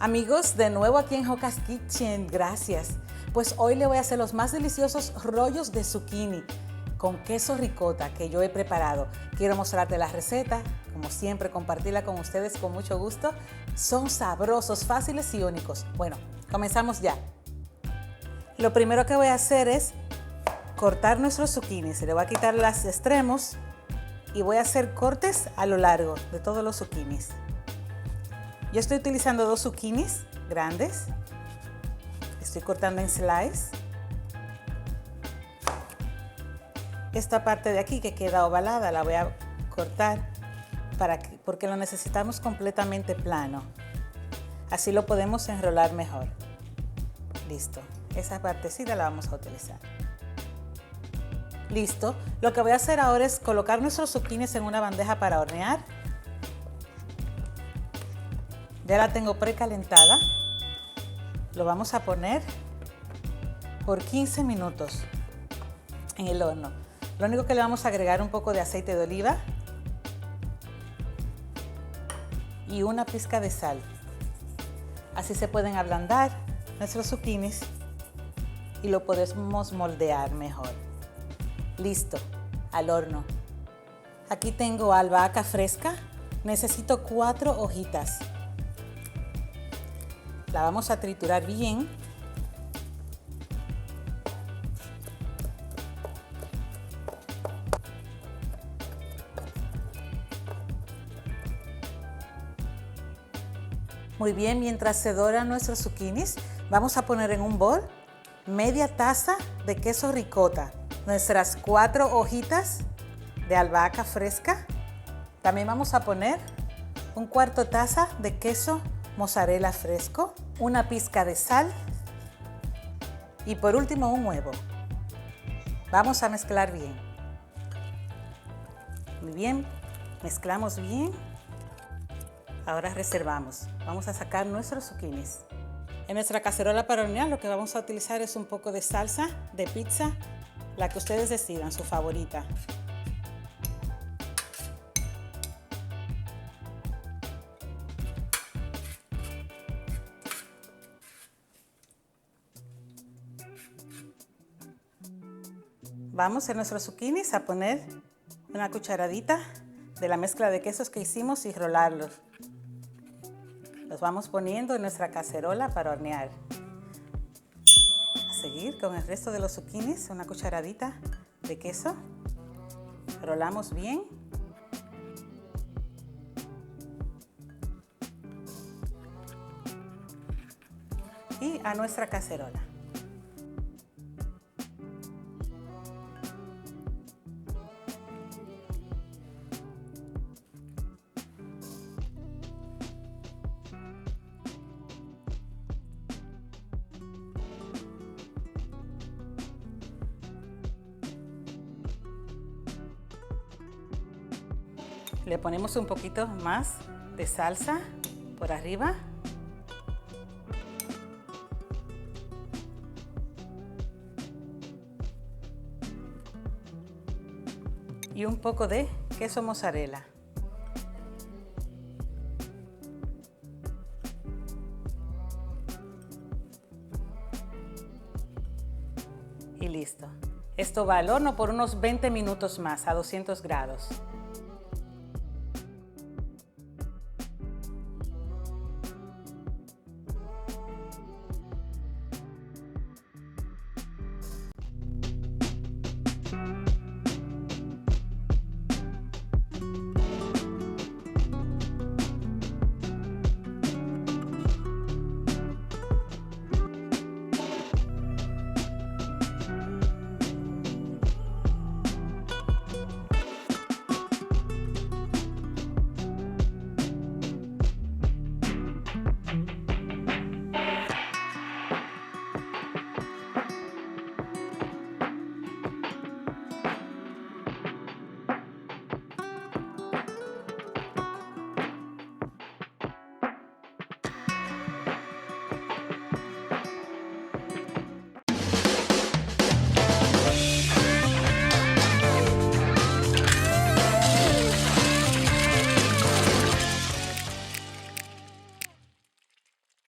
Amigos, de nuevo aquí en Joca's Kitchen, gracias. Pues hoy le voy a hacer los más deliciosos rollos de zucchini con queso ricota que yo he preparado. Quiero mostrarte la receta, como siempre compartirla con ustedes con mucho gusto. Son sabrosos, fáciles y únicos. Bueno, comenzamos ya. Lo primero que voy a hacer es cortar nuestros zucchinis. Le voy a quitar los extremos y voy a hacer cortes a lo largo de todos los zucchinis. Yo estoy utilizando 2 zucchinis grandes. Estoy cortando en slice. Esta parte de aquí que queda ovalada la voy a cortar porque lo necesitamos completamente plano. Así lo podemos enrolar mejor. Listo. Esa partecita la vamos a utilizar. Listo. Lo que voy a hacer ahora es colocar nuestros zucchinis en una bandeja para hornear. Ya la tengo precalentada. Lo vamos a poner por 15 minutos en el horno. Lo único que le vamos a agregar un poco de aceite de oliva y una pizca de sal. Así se pueden ablandar nuestros zucchinis y lo podemos moldear mejor. Listo, al horno. Aquí tengo albahaca fresca. Necesito 4 hojitas. La vamos a triturar bien. Muy bien, mientras se doran nuestros zucchinis, vamos a poner en un bol media taza de queso ricota, nuestras 4 hojitas de albahaca fresca. También vamos a poner un cuarto taza de queso mozzarella fresco, una pizca de sal y por último un huevo. Vamos a mezclar bien. Muy bien, mezclamos bien. Ahora reservamos. Vamos a sacar nuestros zucchinis. En nuestra cacerola para hornear lo que vamos a utilizar es un poco de salsa de pizza, la que ustedes decidan, su favorita. Vamos en nuestros zucchinis a poner una cucharadita de la mezcla de quesos que hicimos y rolarlos. Los vamos poniendo en nuestra cacerola para hornear. A seguir con el resto de los zucchinis, una cucharadita de queso. Rolamos bien. Y a nuestra cacerola. Le ponemos un poquito más de salsa por arriba. Y un poco de queso mozzarella. Y listo. Esto va al horno por unos 20 minutos más a 200 grados.